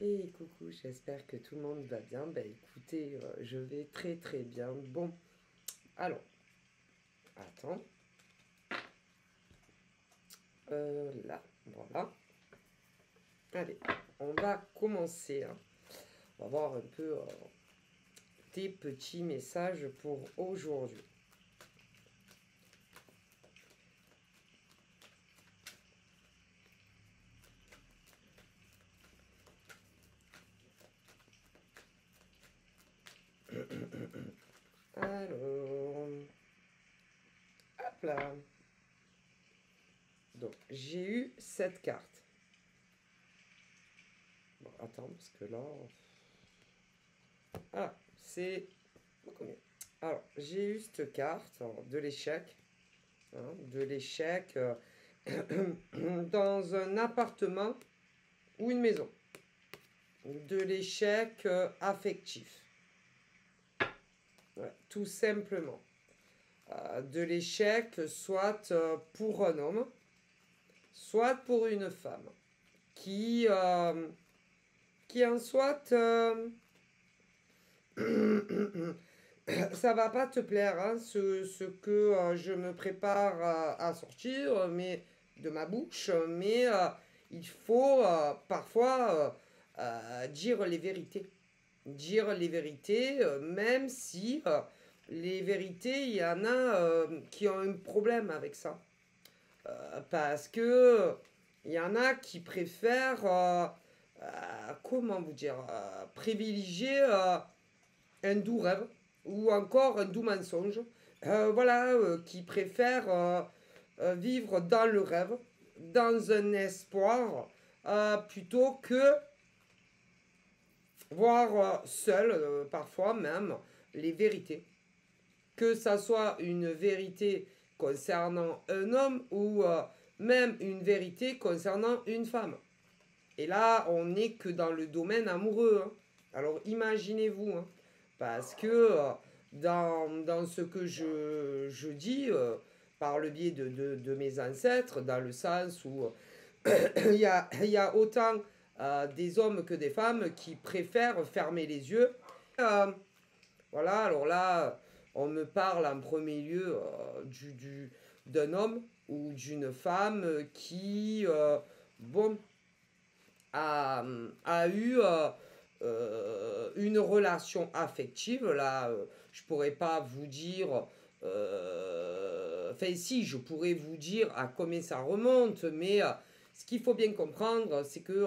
Et coucou, j'espère que tout le monde va bien. Ben écoutez, je vais très très bien. Bon, alors, attends. Là, voilà. Allez, on va commencer, hein. On va voir un peu tes petits messages pour aujourd'hui. Alors, hop là. Donc, j'ai eu cette carte. Bon, attends, parce que là... Ah, c'est... Alors, j'ai eu cette carte de l'échec. Hein, de l'échec dans un appartement ou une maison. De l'échec affectif. Ouais, tout simplement. De l'échec soit pour un homme, soit pour une femme. Qui en soit... ça va pas te plaire, hein, ce que je me prépare à sortir mais, de ma bouche, mais il faut parfois dire les vérités. Dire les vérités, même si les vérités, il y en a qui ont un problème avec ça. Parce que il y en a qui préfèrent, comment vous dire, privilégier un doux rêve ou encore un doux mensonge. Voilà, qui préfèrent vivre dans le rêve, dans un espoir, plutôt que voir seul, parfois même, les vérités. Que ça soit une vérité concernant un homme ou même une vérité concernant une femme. Et là, on n'est que dans le domaine amoureux, hein. Alors imaginez-vous, hein, parce que dans ce que je dis, par le biais de mes ancêtres, dans le sens où il y a autant des hommes que des femmes qui préfèrent fermer les yeux. Voilà, alors là, on me parle en premier lieu d'un homme ou d'une femme qui, bon, a eu une relation affective. Là, je pourrais pas vous dire... Enfin, si, je pourrais vous dire à combien ça remonte, mais ce qu'il faut bien comprendre, c'est que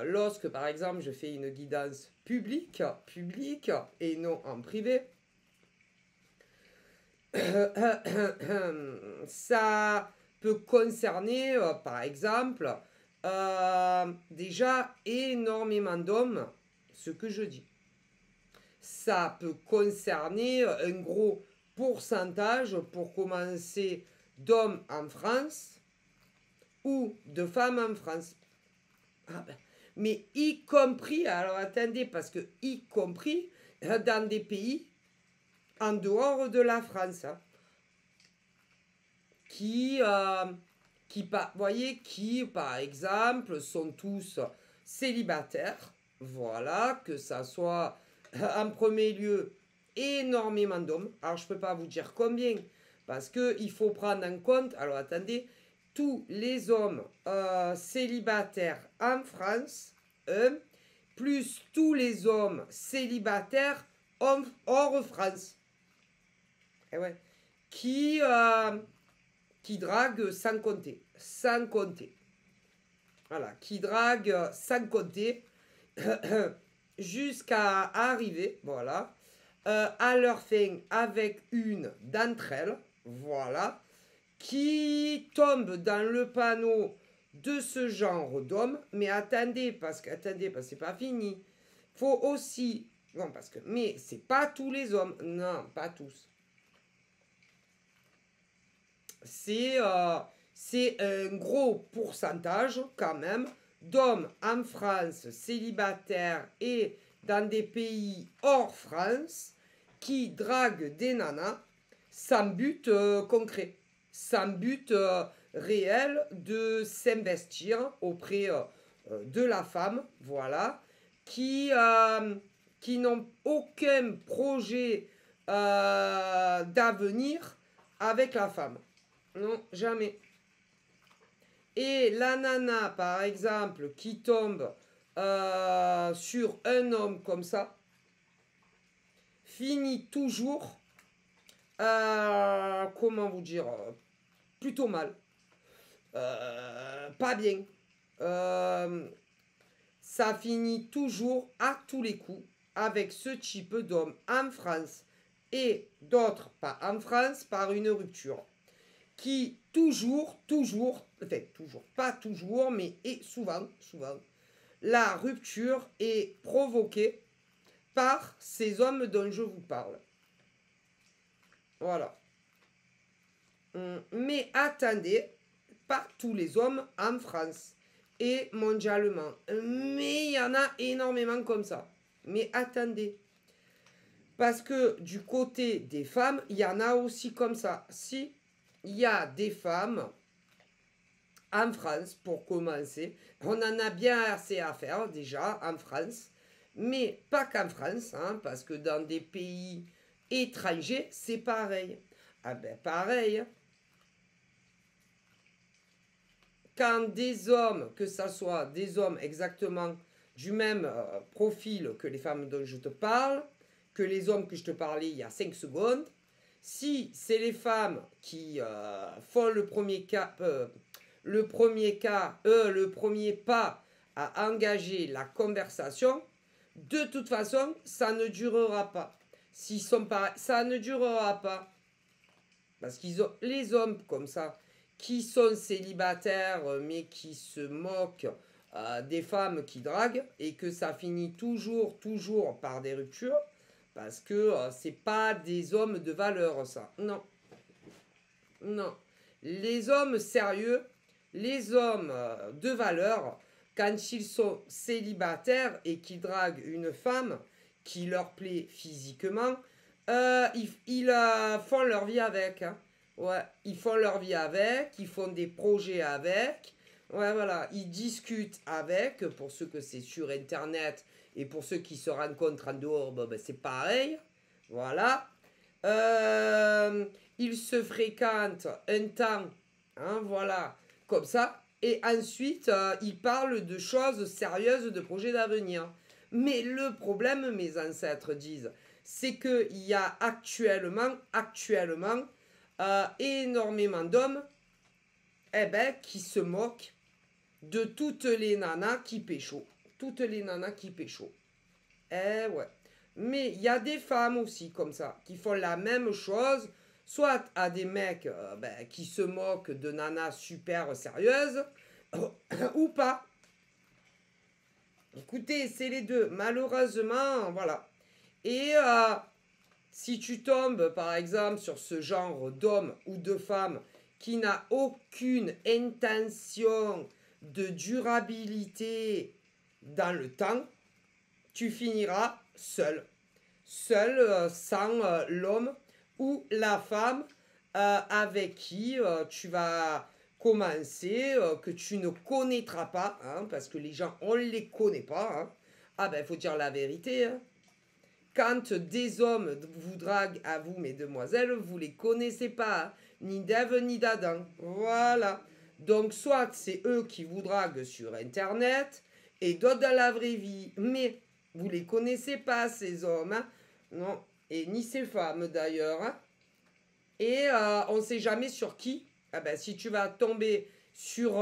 lorsque, par exemple, je fais une guidance publique et non en privé, ça peut concerner, par exemple, déjà énormément d'hommes, ce que je dis. Ça peut concerner un gros pourcentage, pour commencer, d'hommes en France ou de femmes en France. Ah ben, mais y compris, alors attendez, parce que y compris dans des pays en dehors de la France, hein, qui, voyez, qui, par exemple, sont tous célibataires. Voilà, que ça soit en premier lieu énormément d'hommes. Alors, je ne peux pas vous dire combien, parce qu'il faut prendre en compte, alors attendez, tous les hommes célibataires en France, plus tous les hommes célibataires hors France. Et ouais. Qui drague sans compter. Sans compter. Voilà. Qui drague sans compter jusqu'à arriver, voilà, à leur fin avec une d'entre elles, voilà, qui tombe dans le panneau de ce genre d'homme. Mais attendez, parce que c'est pas fini. Faut aussi, non, parce que, mais c'est pas tous les hommes, non, pas tous. C'est un gros pourcentage quand même d'hommes en France célibataires et dans des pays hors France qui draguent des nanas sans but concret, sans but réel de s'investir auprès de la femme, voilà, qui n'ont aucun projet d'avenir avec la femme. Non, jamais. Et la nana, par exemple, qui tombe sur un homme comme ça, finit toujours, comment vous dire, plutôt mal. Pas bien. Ça finit toujours à tous les coups avec ce type d'homme en France et d'autres pas en France par une rupture qui toujours, enfin toujours, pas toujours, mais et souvent, la rupture est provoquée par ces hommes dont je vous parle. Voilà. Mais attendez, pas tous les hommes en France et mondialement. Mais il y en a énormément comme ça. Mais attendez. Parce que du côté des femmes, il y en a aussi comme ça. Si il y a des femmes en France, pour commencer, on en a bien assez à faire déjà en France. Mais pas qu'en France, hein, parce que dans des pays étrangers, c'est pareil. Ah ben pareil. Quand des hommes, que ce soit des hommes exactement du même profil que les femmes dont je te parle, que les hommes que je te parlais il y a 5 secondes, si c'est les femmes qui font le premier pas à engager la conversation, de toute façon, ça ne durera pas. S'ils sont pareils, ça ne durera pas. Parce qu'ils ont les hommes comme ça, qui sont célibataires, mais qui se moquent des femmes qui draguent, et que ça finit toujours par des ruptures, parce que c'est pas des hommes de valeur, ça. Non. Non. Les hommes sérieux, les hommes de valeur, quand ils sont célibataires et qu'ils draguent une femme qui leur plaît physiquement, ils font leur vie avec. Hein. Ouais, ils font leur vie avec, ils font des projets avec. Ouais, voilà, ils discutent avec, pour ceux que c'est sur Internet et pour ceux qui se rencontrent en dehors, ben, c'est pareil. Voilà. Ils se fréquentent un temps, hein, voilà, comme ça. Et ensuite, ils parlent de choses sérieuses, de projets d'avenir. Mais le problème, mes ancêtres disent, c'est qu'il y a actuellement, énormément d'hommes qui se moquent de toutes les nanas qui pécho. Toutes les nanas qui pécho. Ouais. Mais il y a des femmes aussi comme ça, qui font la même chose, soit à des mecs qui se moquent de nanas super sérieuses, ou pas. Écoutez, c'est les deux. Malheureusement, voilà. Et si tu tombes, par exemple, sur ce genre d'homme ou de femme qui n'a aucune intention de durabilité dans le temps, tu finiras seul. Seul, sans l'homme ou la femme avec qui tu vas commencer, que tu ne connaîtras pas, hein, parce que les gens, on ne les connaît pas. Hein. Ah ben, il faut dire la vérité. Hein. Quand des hommes vous draguent à vous, mesdemoiselles, vous ne les connaissez pas, hein, ni d'Ève ni d'Adam. Voilà. Donc, soit c'est eux qui vous draguent sur Internet, et d'autres dans la vraie vie. Mais vous ne les connaissez pas, ces hommes. Hein. Non. Et ni ces femmes, d'ailleurs. Hein. Et on ne sait jamais sur qui. Ah ben, si tu vas tomber sur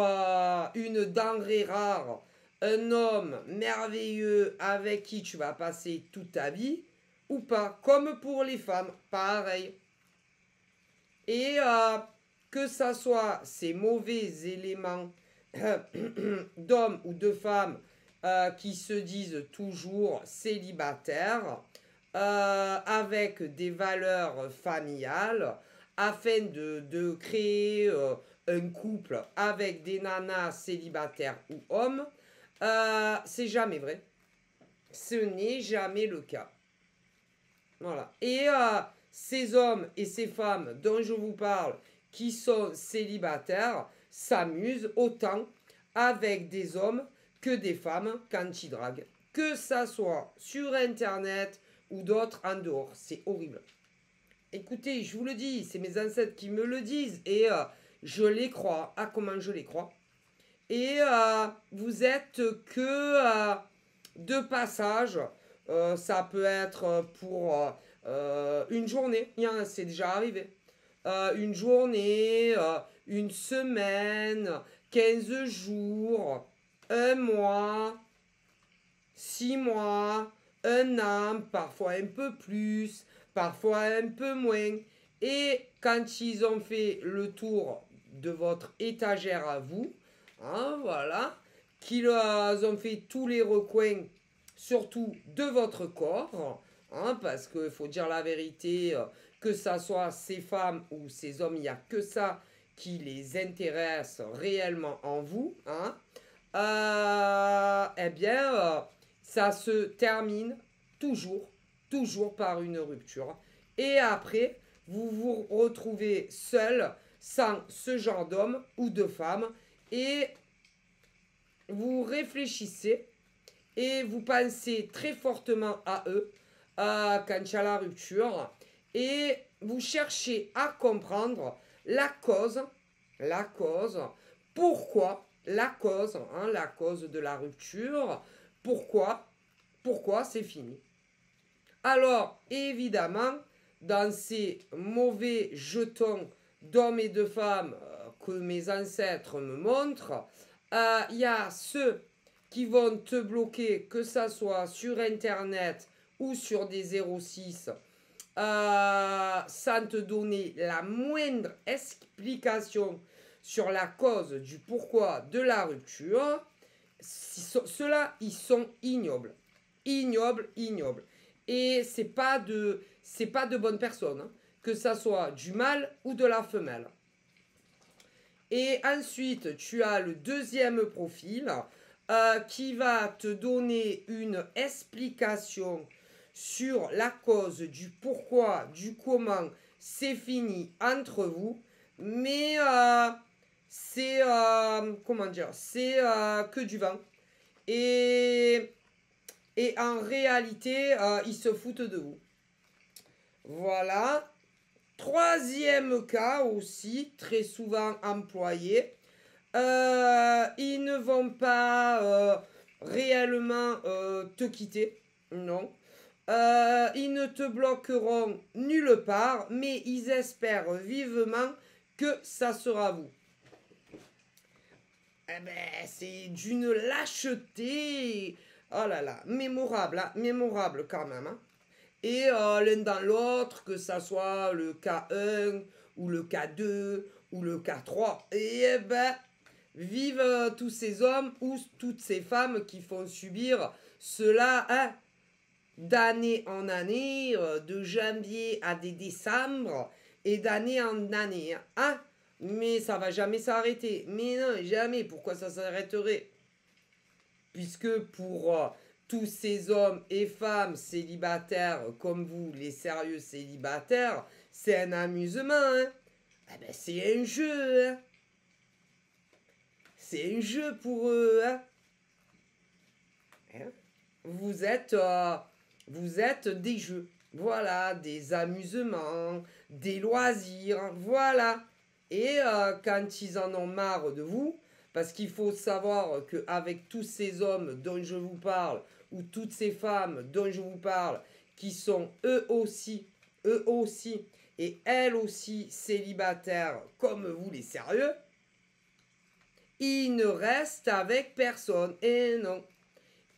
une denrée rare, un homme merveilleux avec qui tu vas passer toute ta vie, ou pas. Comme pour les femmes, pareil. Et que ça soit ces mauvais éléments d'hommes ou de femmes qui se disent toujours célibataires, avec des valeurs familiales, afin de créer un couple avec des nanas célibataires ou hommes, c'est jamais vrai. Ce n'est jamais le cas. Voilà. Et ces hommes et ces femmes dont je vous parle, qui sont célibataires, s'amusent autant avec des hommes que des femmes quand ils draguent. Que ça soit sur Internet ou d'autres en dehors. C'est horrible. Écoutez, je vous le dis, c'est mes ancêtres qui me le disent et je les crois. Ah, comment je les crois. Et vous êtes que de passage. Ça peut être pour une journée. C'est déjà arrivé. Une journée, une semaine, 15 jours, un mois, 6 mois, un an, parfois un peu plus, parfois un peu moins. Et quand ils ont fait le tour de votre étagère à vous, hein, voilà, qu'ils ont fait tous les recoins, surtout de votre corps, hein, parce qu'il faut dire la vérité, que ça soit ces femmes ou ces hommes, il n'y a que ça qui les intéresse réellement en vous, hein, eh bien, ça se termine toujours par une rupture. Et après, vous vous retrouvez seul, sans ce genre d'homme ou de femme, et vous réfléchissez et vous pensez très fortement à eux quand il y a la rupture, et vous cherchez à comprendre la cause, pourquoi, la cause de la rupture, pourquoi c'est fini. Alors, évidemment, dans ces mauvais jetons d'hommes et de femmes que mes ancêtres me montrent, il y a ceux qui vont te bloquer, que ça soit sur Internet ou sur des 06, sans te donner la moindre explication sur la cause du pourquoi de la rupture. Ceux-là, ils sont ignobles. Ignobles. Et c'est pas de bonnes personnes, hein, que ça soit du mâle ou de la femelle. Et ensuite, tu as le deuxième profil qui va te donner une explication sur la cause du pourquoi, du comment c'est fini entre vous. Mais c'est, comment dire, c'est que du vent. Et en réalité, ils se foutent de vous. Voilà. Troisième cas aussi, très souvent employé. Ils ne vont pas réellement te quitter. Non. Ils ne te bloqueront nulle part, mais ils espèrent vivement que ça sera vous. Eh ben, c'est d'une lâcheté. Oh là là, mémorable, hein, mémorable quand même. Hein. Et l'un dans l'autre, que ça soit le cas 1 ou le cas 2 ou le cas 3. Et eh ben, vive tous ces hommes ou toutes ces femmes qui font subir cela, hein, d'année en année, de janvier à décembre et d'année en année. Hein. Mais ça va jamais s'arrêter. Mais non, jamais. Pourquoi ça s'arrêterait? Puisque pour tous ces hommes et femmes célibataires comme vous, les sérieux célibataires, c'est un amusement. Hein. Ah ben, c'est un jeu. Hein. C'est un jeu pour eux. Hein. Hein? Vous êtes des jeux. Voilà, des amusements, des loisirs. Voilà. Et quand ils en ont marre de vous, parce qu'il faut savoir qu'avec tous ces hommes dont je vous parle, ou toutes ces femmes dont je vous parle, qui sont eux aussi, et elles aussi célibataires comme vous les sérieux, ils ne restent avec personne. Et non,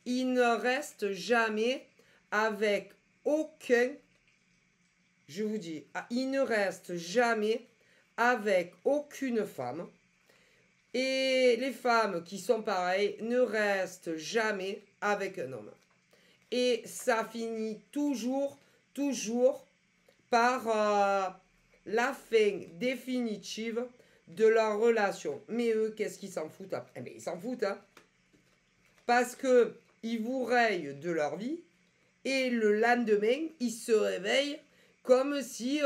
ils ne restent jamais avec aucun, je vous dis, ils ne restent jamais avec aucune femme. Et les femmes qui sont pareilles ne restent jamais avec un homme. Et ça finit toujours par la fin définitive de leur relation. Mais eux, qu'est-ce qu'ils s'en foutent? Eh bien, ils s'en foutent, hein. Parce qu'ils vous rayent de leur vie et le lendemain, ils se réveillent comme si,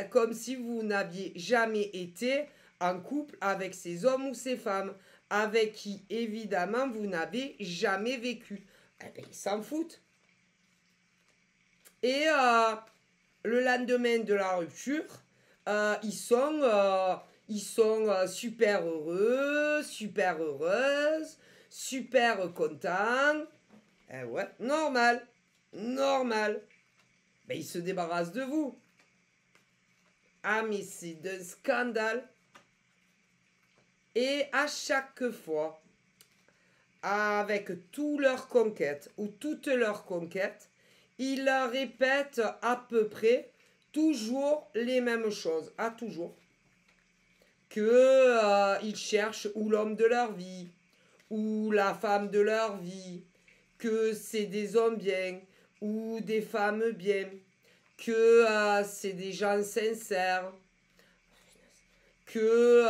comme si vous n'aviez jamais été en couple avec ces hommes ou ces femmes. avec qui, évidemment, vous n'avez jamais vécu. Eh bien, ils s'en foutent. Et le lendemain de la rupture, ils sont super heureux, super heureuses, super contents. Eh ouais, normal, normal. Ben, ils se débarrassent de vous. Ah, mais c'est d'un scandale. Et à chaque fois, avec toutes leurs conquêtes ou toutes leurs conquêtes, ils répètent à peu près toujours les mêmes choses. Ah, toujours. Que ils cherchent ou l'homme de leur vie, ou la femme de leur vie, que c'est des hommes bien, ou des femmes bien, que c'est des gens sincères, que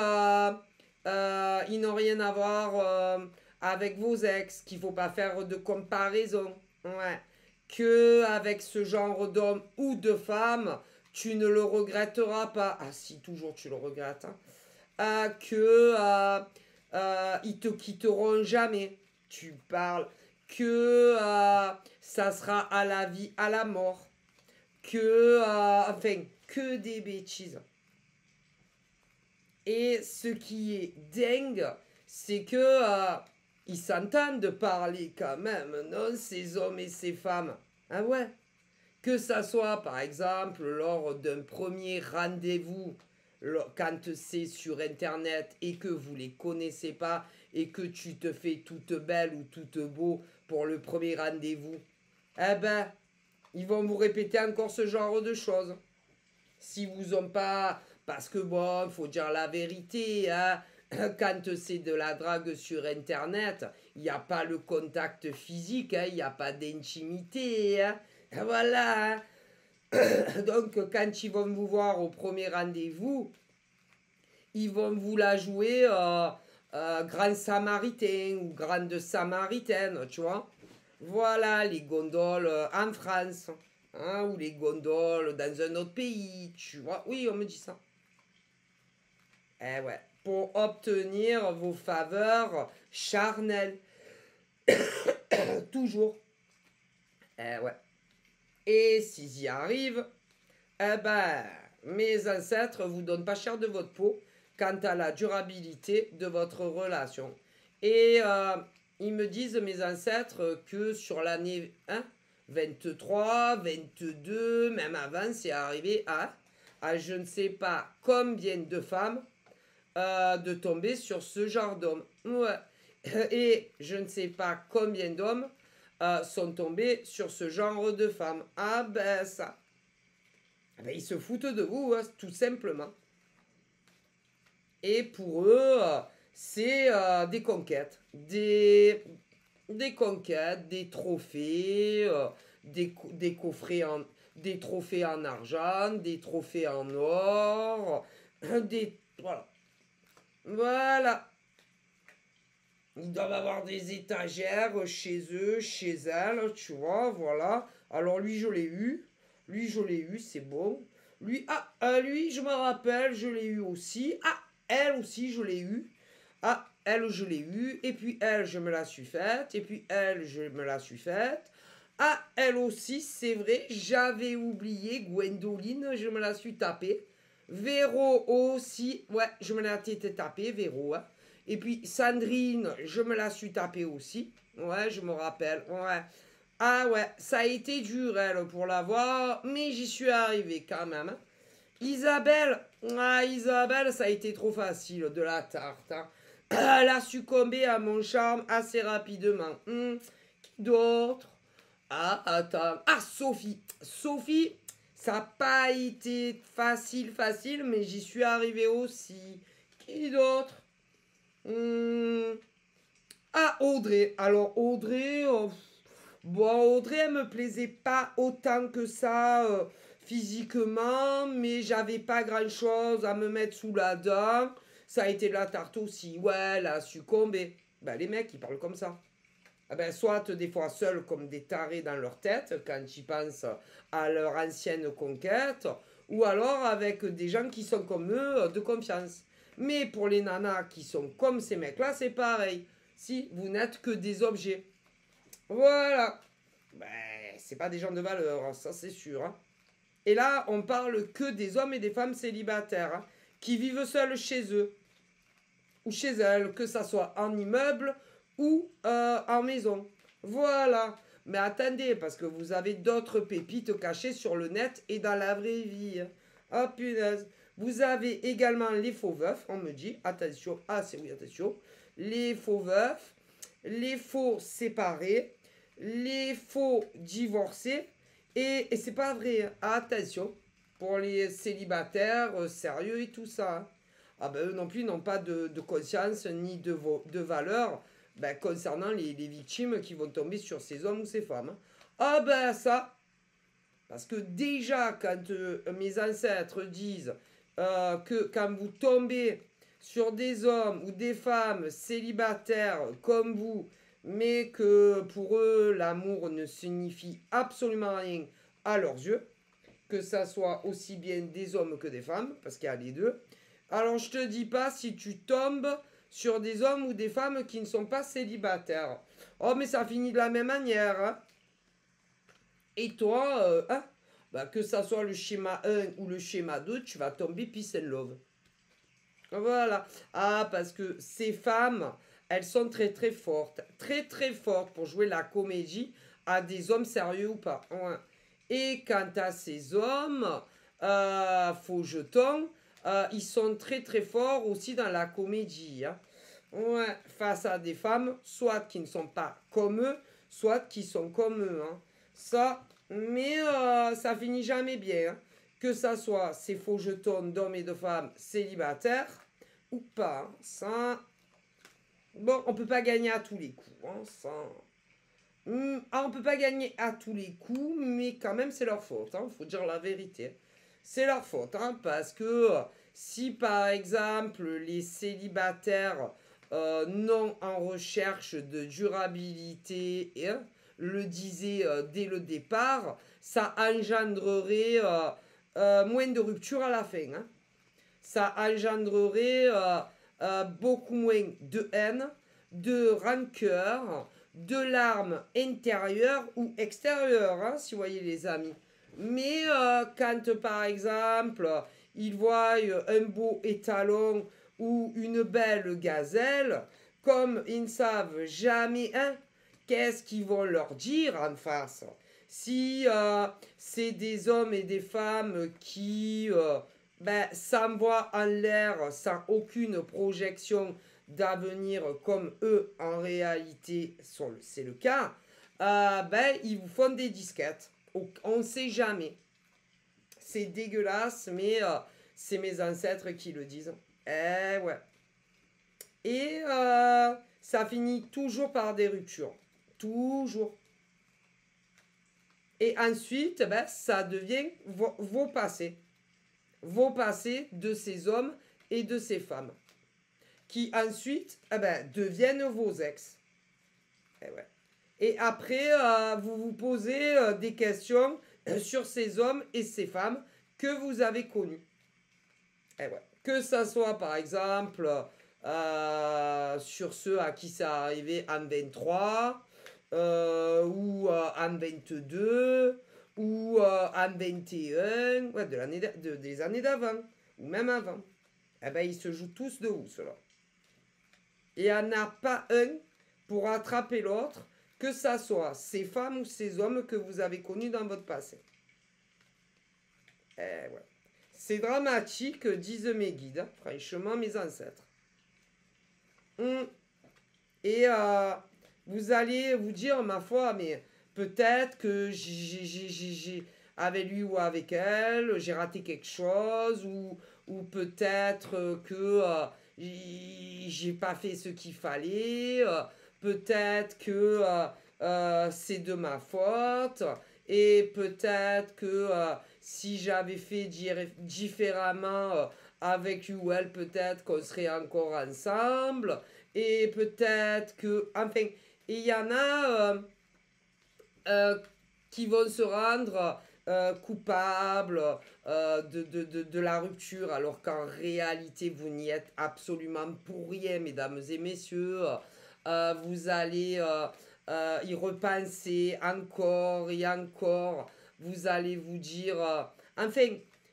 ils n'ont rien à voir avec vos ex, qu'il ne faut pas faire de comparaison. Ouais. Que avec ce genre d'homme ou de femme, tu ne le regretteras pas. Ah si, toujours tu le regrettes. Hein. Que ils te quitteront jamais. Tu parles. Que ça sera à la vie, à la mort. Que, enfin, que des bêtises. Et ce qui est dingue, c'est que ils s'entendent parler quand même, non, ces hommes et ces femmes. Ah ouais. Que ça soit, par exemple, lors d'un premier rendez-vous, quand c'est sur Internet et que vous les connaissez pas et que tu te fais toute belle ou toute beau pour le premier rendez-vous, eh ben, ils vont vous répéter encore ce genre de choses. Si vous ont pas... Parce que bon, il faut dire la vérité, hein. Quand c'est de la drague sur Internet, il n'y a pas le contact physique, il n'y a pas d'intimité. Hein. Voilà. Hein. Donc, quand ils vont vous voir au premier rendez-vous, ils vont vous la jouer grand samaritain ou grande samaritaine, tu vois. Voilà, les gondoles en France, hein, ou les gondoles dans un autre pays, tu vois. Oui, on me dit ça. Eh ouais, pour obtenir vos faveurs charnelles. Toujours. Eh ouais. Et s'ils y arrivent, eh ben, mes ancêtres vous donnent pas cher de votre peau quant à la durabilité de votre relation. Et ils me disent, mes ancêtres, que sur l'année 23, 22, même avant, c'est arrivé à je ne sais pas combien de femmes de tomber sur ce genre d'homme. Ouais. Et je ne sais pas combien d'hommes sont tombés sur ce genre de femmes. Ah ben ça. Ah ben, ils se foutent de vous, hein, tout simplement. Et pour eux, c'est des conquêtes. Des conquêtes, des trophées, des coffrets des trophées en argent, des trophées en or, voilà. Voilà. Ils doivent avoir des étagères chez eux, chez elles, tu vois, voilà. Alors lui, je l'ai eu. Lui, je l'ai eu, c'est bon. Lui, lui, je me rappelle, je l'ai eu aussi. Ah, elle aussi, je l'ai eu. Ah, elle, je l'ai eu. Et puis elle, je me la suis faite. Et puis elle, je me la suis faite. Ah, elle aussi, c'est vrai, j'avais oublié. Gwendoline, je me la suis tapée. Véro aussi, ouais, je me la suis tapée, Véro, hein. Et puis Sandrine, je me la suis tapée aussi. Ouais, je me rappelle. Ouais. Ah ouais, ça a été dur, elle, pour l'avoir, mais j'y suis arrivé quand même. Hein. Isabelle, Isabelle, ça a été trop facile de la tarte. Hein. Elle a succombé à mon charme assez rapidement. Qui d'autre? Ah, attends. Ah, Sophie. Sophie, ça n'a pas été facile, mais j'y suis arrivé aussi. Qui d'autre? Ah, Audrey. Alors, Audrey, bon, Audrey, elle me plaisait pas autant que ça physiquement, mais j'avais pas grand-chose à me mettre sous la dent. Ça a été de la tarte aussi. Ouais, elle a succombé. Ben, les mecs, ils parlent comme ça. Ah ben, soit des fois seuls comme des tarés dans leur tête quand ils pensent à leur ancienne conquête, ou alors avec des gens qui sont comme eux de confiance. Mais pour les nanas qui sont comme ces mecs-là, c'est pareil. Si vous n'êtes que des objets. Voilà. Ben, c'est pas des gens de valeur, hein, ça c'est sûr. Hein. Et là, on parle que des hommes et des femmes célibataires hein, qui vivent seuls chez eux ou chez elles, que ça soit en immeuble ou en maison. Voilà. Mais attendez, parce que vous avez d'autres pépites cachées sur le net et dans la vraie vie. Oh punaise. Vous avez également les faux veufs, on me dit. Attention, ah c'est oui, attention. Les faux veufs, les faux séparés, les faux divorcés. Et c'est pas vrai, hein. Attention, pour les célibataires sérieux et tout ça. Hein. Ah ben eux non plus n'ont pas de conscience ni de valeur ben, concernant les victimes qui vont tomber sur ces hommes ou ces femmes. Hein. Ah ben ça, parce que déjà quand mes ancêtres disent que quand vous tombez sur des hommes ou des femmes célibataires comme vous, mais que pour eux l'amour ne signifie absolument rien à leurs yeux, que ça soit aussi bien des hommes que des femmes, parce qu'il y a les deux. Alors je te dis pas si tu tombes sur des hommes ou des femmes qui ne sont pas célibataires. Oh mais ça finit de la même manière. Hein. Et toi, hein, bah, que ça soit le schéma 1 ou le schéma 2, tu vas tomber peace and love. Voilà. Ah, parce que ces femmes, elles sont très très fortes. Très très fortes pour jouer la comédie à des hommes sérieux ou pas. Ouais. Et quant à ces hommes, faux jetons, ils sont très très forts aussi dans la comédie. Hein. Ouais, face à des femmes, soit qui ne sont pas comme eux, soit qui sont comme eux. Hein. Ça, mais ça finit jamais bien. Hein. Que ça soit ces faux jetons d'hommes et de femmes célibataires ou pas. Hein. Ça, bon, on peut pas gagner à tous les coups. Hein. Ça, on peut pas gagner à tous les coups, mais quand même c'est leur faute. Hein. Faut dire la vérité. C'est leur faute, hein, parce que si par exemple les célibataires non en recherche de durabilité le disaient dès le départ, ça engendrerait moins de rupture à la fin. Hein. Ça engendrerait beaucoup moins de haine, de rancœur, de larmes intérieures ou extérieures, hein, si vous voyez les amis. Mais quand par exemple ils voient un beau étalon ou une belle gazelle, comme ils ne savent jamais hein, qu'est-ce qu'ils vont leur dire en face. Si c'est des hommes et des femmes qui ben, s'envoient en l'air sans aucune projection d'avenir comme eux en réalité c'est le cas, ben, ils vous font des disquettes. On ne sait jamais. C'est dégueulasse, mais c'est mes ancêtres qui le disent. Eh ouais. Et ça finit toujours par des ruptures. Toujours. Et ensuite, ben, ça devient vos passés. Vos passés de ces hommes et de ces femmes. Qui ensuite eh ben, deviennent vos ex. Eh ouais. Et après, vous vous posez des questions sur ces hommes et ces femmes que vous avez connus. Et ouais. Que ça soit par exemple sur ceux à qui ça arrivé en 23 ou en 22 ou en 21, ouais, des années d'avant ou même avant. Eh ben, ils se jouent tous de vous, ceux-là. Et il n'y en a pas un pour attraper l'autre, que ça soit ces femmes ou ces hommes que vous avez connus dans votre passé. Eh ouais. C'est dramatique, disent mes guides, hein, franchement, mes ancêtres. Et vous allez vous dire, ma foi, mais peut-être que j'ai avec lui ou avec elle, j'ai raté quelque chose, ou peut-être que j'ai pas fait ce qu'il fallait, peut-être que c'est de ma faute, et peut-être que si j'avais fait différemment avec lui ou elle, peut-être qu'on serait encore ensemble, et peut-être que, enfin, il y en a qui vont se rendre coupable de la rupture, alors qu'en réalité, vous n'y êtes absolument pour rien, mesdames et messieurs. Vous allez y repenser encore et encore. Vous allez vous dire... enfin,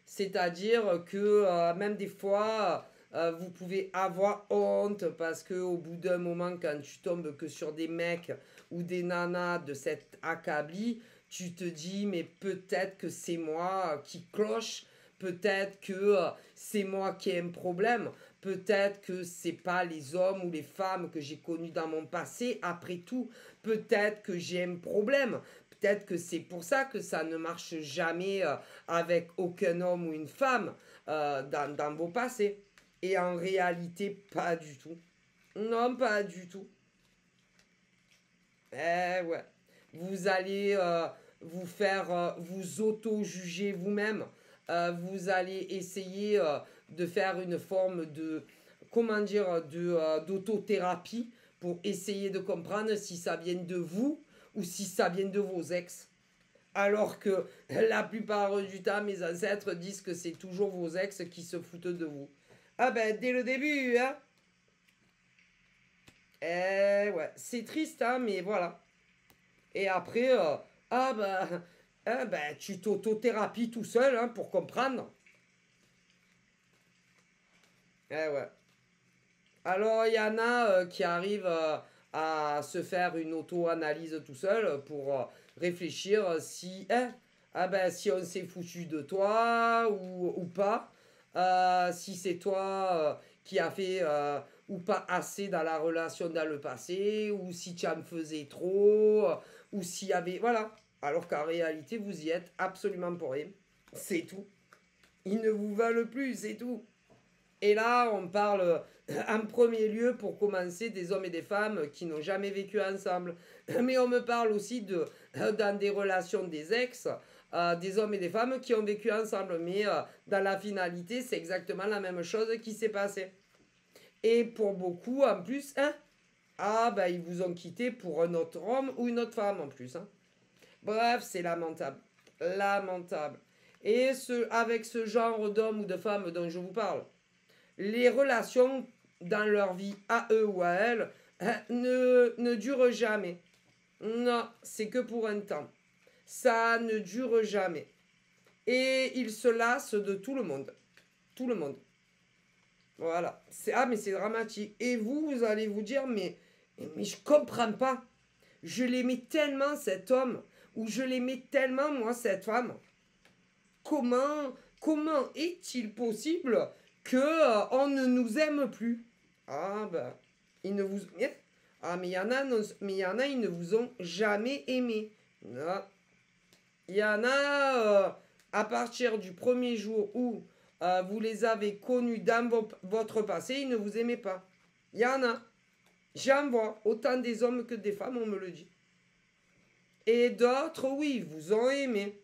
c'est-à-dire que même des fois... vous pouvez avoir honte parce que au bout d'un moment, quand tu tombes que sur des mecs ou des nanas de cet acabit, tu te dis mais peut-être que c'est moi qui cloche, peut-être que c'est moi qui ai un problème, peut-être que c'est pas les hommes ou les femmes que j'ai connus dans mon passé, après tout, peut-être que j'ai un problème. Peut-être que c'est pour ça que ça ne marche jamais avec aucun homme ou une femme dans vos passés. Et en réalité, pas du tout. Non, pas du tout. Eh ouais. Vous allez vous faire, vous auto-juger vous-même. Vous allez essayer de faire une forme de, comment dire, d'autothérapie pour essayer de comprendre si ça vient de vous ou si ça vient de vos ex. Alors que la plupart du temps, mes ancêtres disent que c'est toujours vos ex qui se foutent de vous. Ah ben, dès le début, hein. Eh ouais, c'est triste, hein, mais voilà. Et après, ah ben, tu t'autothérapies tout seul, hein, pour comprendre. Eh ouais. Alors, il y en a qui arrivent à se faire une auto-analyse tout seul pour réfléchir si, ah ben, si on s'est foutu de toi ou pas. Si c'est toi qui a fait ou pas assez dans la relation dans le passé, ou si tu en faisais trop, ou s'il y avait... Voilà. Alors qu'en réalité, vous y êtes absolument pour rien. C'est tout. Ils ne vous veulent plus, c'est tout. Et là, on parle en premier lieu, pour commencer, des hommes et des femmes qui n'ont jamais vécu ensemble. Mais on me parle aussi de, dans des relations des ex, des hommes et des femmes qui ont vécu ensemble. Mais dans la finalité, c'est exactement la même chose qui s'est passée. Et pour beaucoup, en plus, hein, ah ben ils vous ont quitté pour un autre homme ou une autre femme en plus. Hein. Bref, c'est lamentable. Lamentable. Et avec ce genre d'homme ou de femme dont je vous parle, les relations dans leur vie à eux ou à elles ne durent jamais. Non, c'est que pour un temps. Ça ne dure jamais. Et ils se lassent de tout le monde. Tout le monde. Voilà. Mais c'est dramatique. Et vous allez vous dire, mais je comprends pas. Je l'aimais tellement cet homme, ou je l'aimais tellement moi cette femme. Comment est-il possible que on ne nous aime plus? Ah ben, ils ne vous... Ah mais il y en a, mais il y en a, ils ne vous ont jamais aimé. Non. Il y en a, à partir du premier jour où vous les avez connus dans votre passé, ils ne vous aimaient pas. Il y en a. J'en vois autant des hommes que des femmes, on me le dit. Et d'autres, oui, ils vous ont aimé.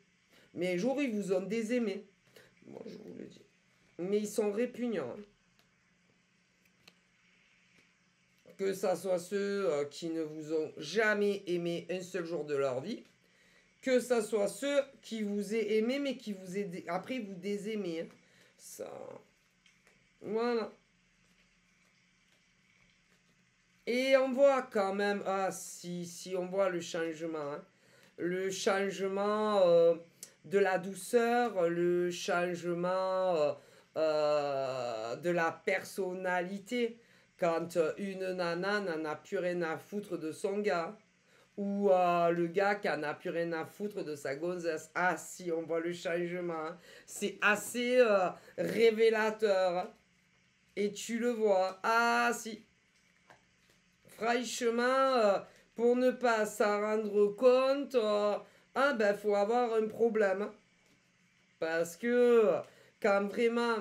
Mais un jour, ils vous ont désaimé. Moi, je vous le dis. Mais ils sont répugnants. Hein. Que ça soit ceux qui ne vous ont jamais aimé un seul jour de leur vie. Que ça soit ceux qui vous aient aimé, mais qui vous aient après vous désaimé. Hein. Ça... Voilà. Et on voit quand même, si on voit le changement, hein. Le changement de la douceur, le changement de la personnalité. Quand une nana n'en a plus rien à foutre de son gars, ou le gars qui en a plus rien à foutre de sa gonzesse. Ah si, on voit le changement. Hein. C'est assez révélateur. Hein. Et tu le vois. Ah si. Franchement, pour ne pas s'en rendre compte, faut avoir un problème. Hein. Parce que quand vraiment,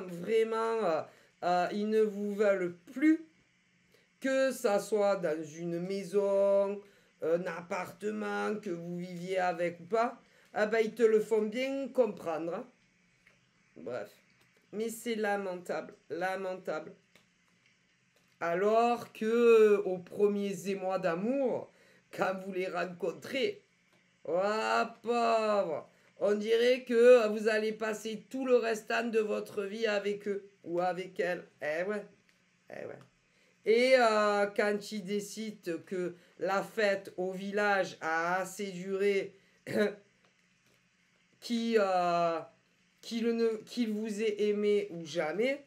ils ne vous veulent plus, que ça soit dans une maison, un appartement, que vous viviez avec ou pas, ils te le font bien comprendre. Hein. Bref. Mais c'est lamentable, lamentable. Alors que aux premiers émois d'amour, quand vous les rencontrez, oh pauvre, On dirait que vous allez passer tout le restant de votre vie avec eux ou avec elle. Eh ouais, eh ouais. Et quand ils décident que la fête au village a assez duré, qu'il vous ait aimé ou jamais,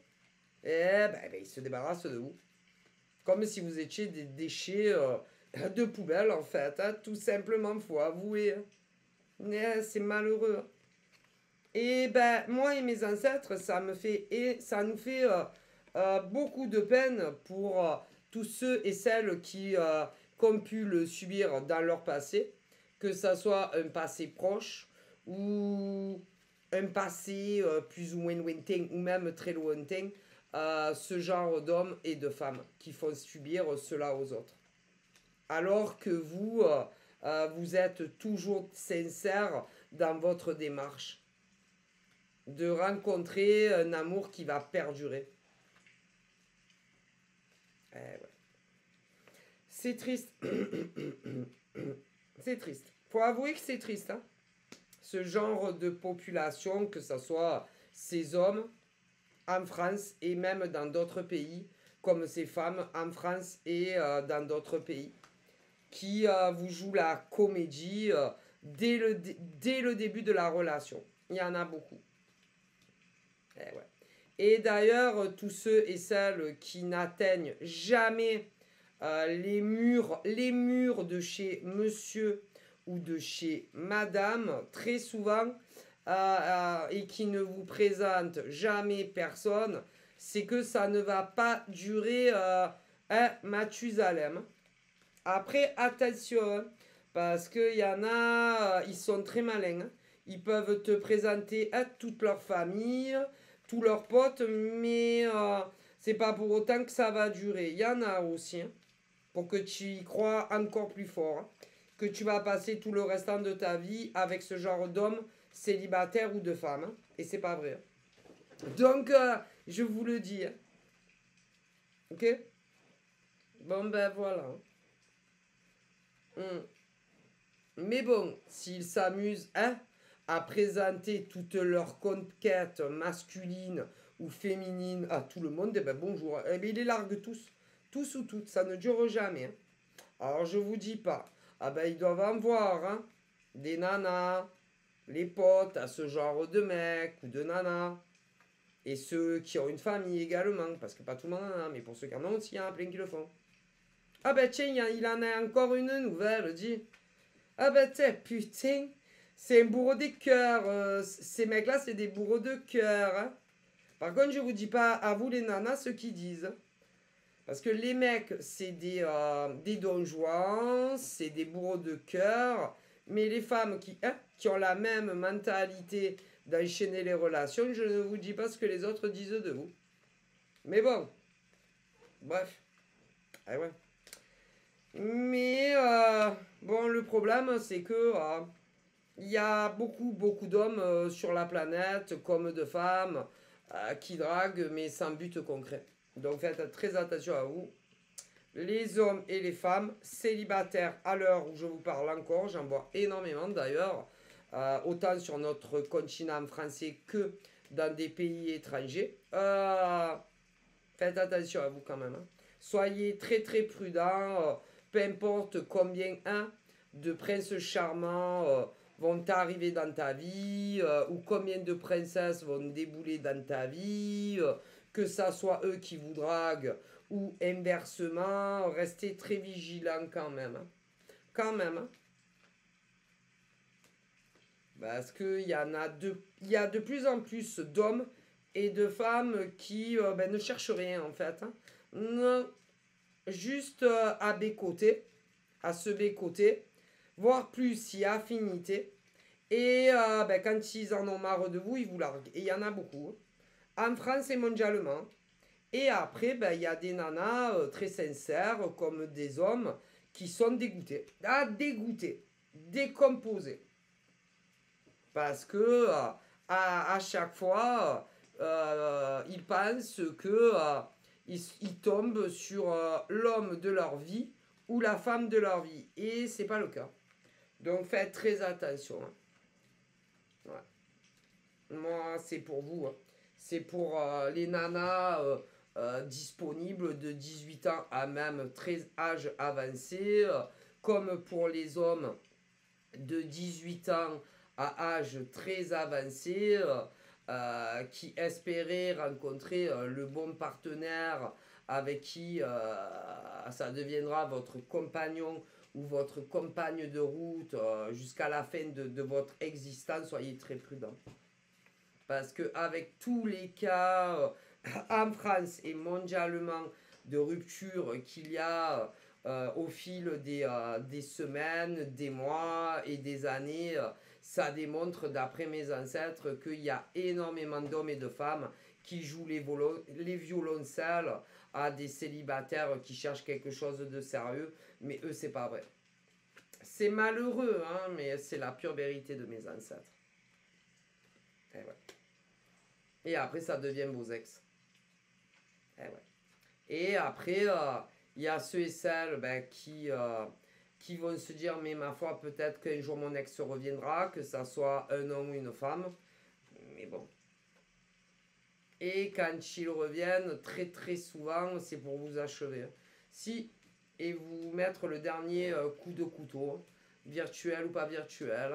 eh ben, ils se débarrassent de vous. Comme si vous étiez des déchets de poubelle, en fait. Hein, tout simplement, faut avouer. Hein. C'est malheureux. Hein. Et ben, moi et mes ancêtres, ça nous fait beaucoup de peine pour tous ceux et celles qui ont pu le subir dans leur passé, que ça soit un passé proche ou un passé plus ou moins lointain ou même très lointain, ce genre d'hommes et de femmes qui font subir cela aux autres. Alors que vous, vous êtes toujours sincère dans votre démarche de rencontrer un amour qui va perdurer. Ouais. C'est triste. C'est triste. Faut avouer que c'est triste. Hein? Ce genre de population, que ce soit ces hommes en France et même dans d'autres pays, comme ces femmes en France et dans d'autres pays, qui vous jouent la comédie dès le début de la relation. Il y en a beaucoup. Eh ouais. Et d'ailleurs, tous ceux et celles qui n'atteignent jamais les murs de chez monsieur ou de chez madame, très souvent, et qui ne vous présentent jamais personne, c'est que ça ne va pas durer Mathusalem. Après, attention, parce qu'il y en a, ils sont très malins. Hein. Ils peuvent te présenter à toute leur famille, tous leurs potes, mais c'est pas pour autant que ça va durer. Il y en a aussi, hein, pour que tu y crois encore plus fort, hein, que tu vas passer tout le restant de ta vie avec ce genre d'homme célibataire ou de femme. Hein, et c'est pas vrai. Hein. Donc, je vous le dis. Hein. Ok? Bon, ben voilà. Hein. Mais bon, s'ils s'amusent, hein, à présenter toutes leurs conquêtes masculines ou féminines à tout le monde, eh ben bonjour. Eh ben, ils les larguent tous. Tous ou toutes. Ça ne dure jamais. Hein. Alors, je vous dis pas. Ah ben, ils doivent en voir. Hein. Des nanas, les potes à ce genre de mecs ou de nanas. Et ceux qui ont une famille également. Parce que pas tout le monde en a. Mais pour ceux qui en ont aussi, il y en a plein qui le font. Ah ben, tiens, il en a encore une nouvelle, dit. Ah ben, tiens, putain. C'est un bourreau des cœurs. Ces mecs-là, c'est des bourreaux de cœur. Hein. Par contre, je vous dis pas à vous les nanas ce qu'ils disent. Parce que les mecs, c'est des donjouans, c'est des bourreaux de cœur. Mais les femmes qui ont la même mentalité d'enchaîner les relations, je ne vous dis pas ce que les autres disent de vous. Mais bon. Bref. Ah ouais. Mais bon, le problème, c'est que il y a beaucoup d'hommes sur la planète, comme de femmes, qui draguent, mais sans but concret. Donc faites très attention à vous. Les hommes et les femmes célibataires à l'heure où je vous parle encore, j'en vois énormément d'ailleurs, autant sur notre continent français que dans des pays étrangers. Faites attention à vous quand même. Hein. Soyez très prudents, peu importe combien de princes charmants vont arriver dans ta vie, ou combien de princesses vont débouler dans ta vie, que ça soit eux qui vous draguent ou inversement, restez très vigilants quand même. Hein. Quand même. Hein. Parce qu'il y a de plus en plus d'hommes et de femmes qui ne cherchent rien en fait. Hein. Non, juste à bécoter, à se bécoter, voire plus si affinité. Et quand ils en ont marre de vous, ils vous larguent. Et il y en a beaucoup. Hein. En France et mondialement. Et après, il y a des nanas très sincères, comme des hommes, qui sont dégoûtés. Dégoûtés. Décomposés. Parce que à chaque fois, ils pensent que ils tombent sur l'homme de leur vie ou la femme de leur vie. Et c'est pas le cas. Donc faites très attention. Hein. Ouais. Moi, c'est pour vous. Hein. C'est pour les nanas disponibles de 18 ans à même 13 âges avancés, comme pour les hommes de 18 ans à âge très avancé, qui espéraient rencontrer le bon partenaire avec qui ça deviendra votre compagnon ou votre compagne de route jusqu'à la fin de votre existence. Soyez très prudents. Parce qu'avec tous les cas en France et mondialement de rupture qu'il y a au fil des semaines, des mois et des années, ça démontre, d'après mes ancêtres, qu'il y a énormément d'hommes et de femmes qui jouent les violoncelles à des célibataires qui cherchent quelque chose de sérieux, mais eux, c'est pas vrai. C'est malheureux, hein, mais c'est la pure vérité de mes ancêtres. Et, ouais. Et après, ça devient vos ex. Et, ouais. Et après, il y a ceux et celles qui vont se dire, mais ma foi, peut-être qu'un jour mon ex reviendra, que ça soit un homme ou une femme. Mais bon. Et quand ils reviennent, très très souvent, c'est pour vous achever. Si, et vous mettre le dernier coup de couteau, virtuel ou pas virtuel,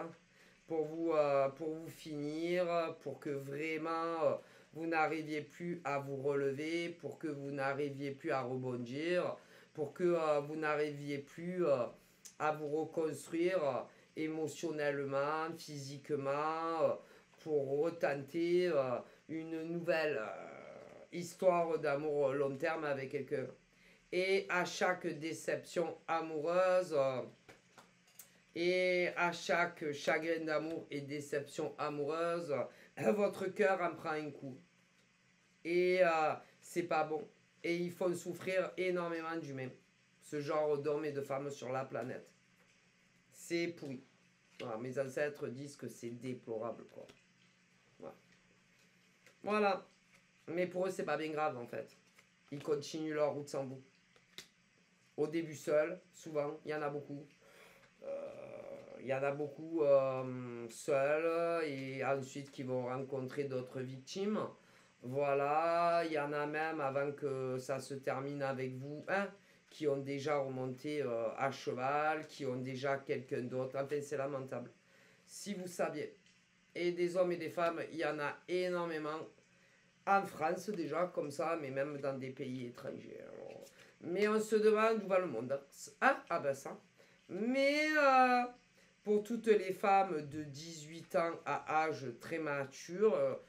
pour vous finir, pour que vraiment vous n'arriviez plus à vous relever, pour que vous n'arriviez plus à rebondir, pour que vous n'arriviez plus à vous reconstruire émotionnellement, physiquement, pour retenter une nouvelle histoire d'amour long terme avec quelqu'un. Et à chaque déception amoureuse, et à chaque chagrin d'amour et déception amoureuse, votre cœur en prend un coup. Et c'est pas bon. Et ils font souffrir énormément d'humains. Ce genre d'hommes et de femmes sur la planète. C'est pourri. Voilà, mes ancêtres disent que c'est déplorable, quoi. Voilà. Mais pour eux, c'est pas bien grave, en fait. Ils continuent leur route sans vous. Au début seul, souvent, il y en a beaucoup. Il y en a beaucoup seuls et ensuite qui vont rencontrer d'autres victimes. Voilà, il y en a même avant que ça se termine avec vous, hein, qui ont déjà remonté à cheval, qui ont déjà quelqu'un d'autre. Enfin, c'est lamentable. Si vous saviez. Et des hommes et des femmes, il y en a énormément. En France déjà, comme ça, mais même dans des pays étrangers. Alors, mais on se demande où va le monde. Ah ben ça. Mais pour toutes les femmes de 18 ans à âge très mature,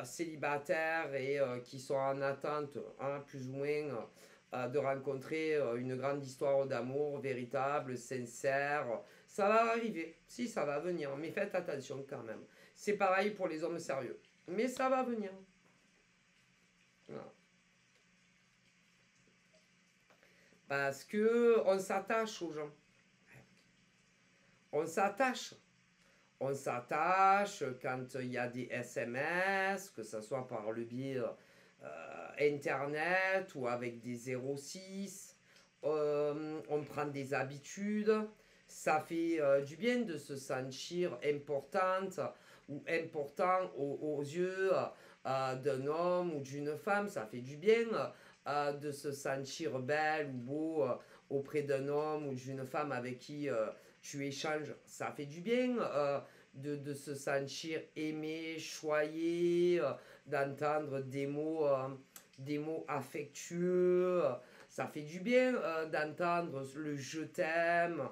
célibataires et qui sont en attente, hein, plus ou moins, de rencontrer une grande histoire d'amour véritable, sincère, ça va arriver. Si, ça va venir. Mais faites attention quand même. C'est pareil pour les hommes sérieux. Mais ça va venir. Voilà. Parce que on s'attache aux gens. On s'attache. On s'attache quand il y a des SMS, que ce soit par le biais Internet ou avec des 06. On prend des habitudes. Ça fait du bien de se sentir importante ou important aux yeux d'un homme ou d'une femme. Ça fait du bien de se sentir belle ou beau auprès d'un homme ou d'une femme avec qui tu échanges. Ça fait du bien de se sentir aimé, choyé, d'entendre des mots affectueux. Ça fait du bien d'entendre le je t'aime,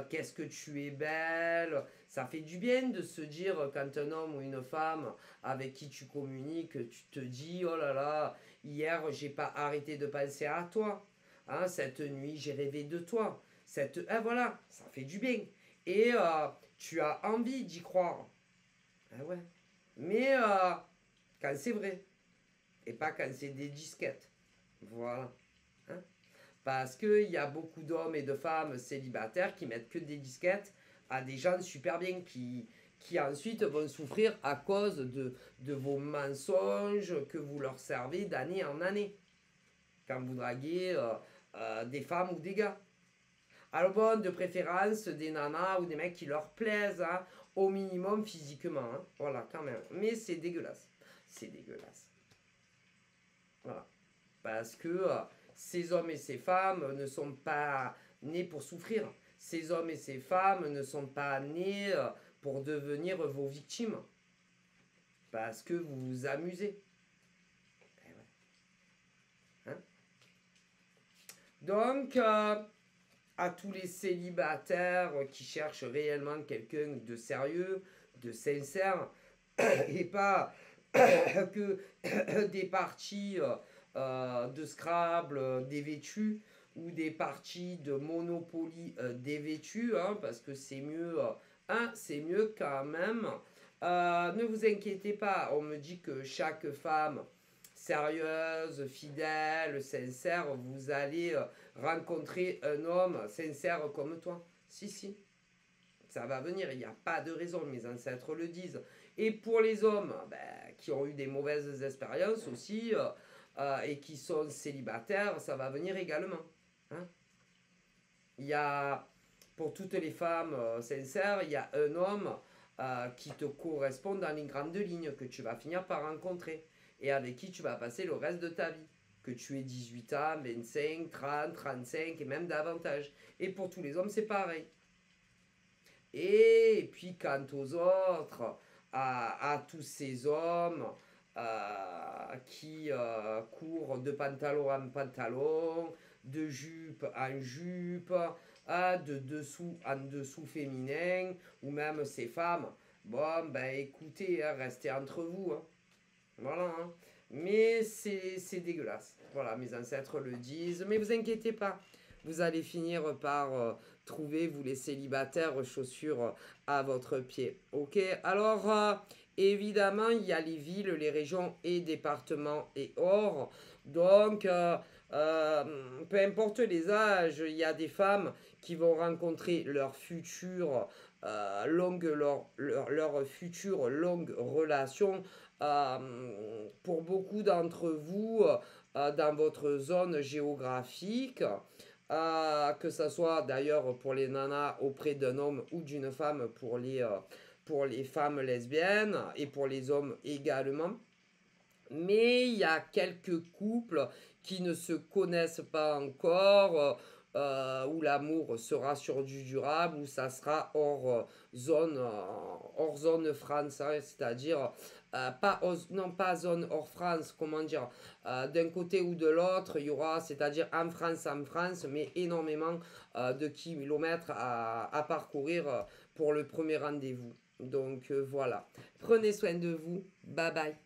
qu'est-ce que tu es belle. Ça fait du bien de se dire quand un homme ou une femme avec qui tu communiques, tu te dis oh là là, hier j'ai pas arrêté de penser à toi. Hein, cette nuit j'ai rêvé de toi. Voilà, ça fait du bien. Et tu as envie d'y croire. Ah ouais. Mais quand c'est vrai. Et pas quand c'est des disquettes. Voilà. Hein? Parce qu'il y a beaucoup d'hommes et de femmes célibataires qui mettent que des disquettes à des gens super bien qui ensuite vont souffrir à cause de vos mensonges que vous leur servez d'année en année. Quand vous draguez des femmes ou des gars. Alors bon, de préférence, des nanas ou des mecs qui leur plaisent, hein, au minimum physiquement. Hein. Voilà, quand même. Mais c'est dégueulasse. C'est dégueulasse. Voilà. Parce que ces hommes et ces femmes ne sont pas nés pour souffrir. Ces hommes et ces femmes ne sont pas nés pour devenir vos victimes. Parce que vous vous amusez. Eh ouais. Hein? Donc, à tous les célibataires qui cherchent réellement quelqu'un de sérieux, de sincère, et pas que des parties de Scrabble dévêtues ou des parties de Monopoly dévêtues, hein, parce que c'est mieux, c'est mieux quand même. Ne vous inquiétez pas, on me dit que chaque femme sérieuse, fidèle, sincère, vous allez rencontrer un homme sincère comme toi. Si, si, ça va venir, il n'y a pas de raison, mes ancêtres le disent. Et pour les hommes qui ont eu des mauvaises expériences aussi et qui sont célibataires, ça va venir également. Hein. Il y a, pour toutes les femmes sincères, il y a un homme qui te correspond dans les grandes lignes, que tu vas finir par rencontrer et avec qui tu vas passer le reste de ta vie. Que tu aies 18 ans, 25, 30, 35 et même davantage. Et pour tous les hommes, c'est pareil. Et puis quant aux autres, à tous ces hommes qui courent de pantalon en pantalon, de jupe en jupe, de dessous en dessous féminin, ou même ces femmes, bon, ben écoutez, hein, restez entre vous. Hein. Voilà. Hein. Mais c'est dégueulasse. Voilà, mes ancêtres le disent. Mais vous inquiétez pas. Vous allez finir par trouver, vous les célibataires, chaussures à votre pied. Ok. Alors, évidemment, il y a les villes, les régions et départements et hors. Donc, peu importe les âges, il y a des femmes qui vont rencontrer leur future leur future longue relation. Pour beaucoup d'entre vous, dans votre zone géographique, que ce soit d'ailleurs pour les nanas auprès d'un homme ou d'une femme pour les femmes lesbiennes et pour les hommes également. Mais il y a quelques couples qui ne se connaissent pas encore, où l'amour sera sur du durable, où ça sera hors zone France, hein, c'est-à-dire non pas zone hors France, comment dire, d'un côté ou de l'autre, il y aura, c'est-à-dire en France, mais énormément de kilomètres à parcourir pour le premier rendez-vous. Donc voilà, prenez soin de vous, bye bye.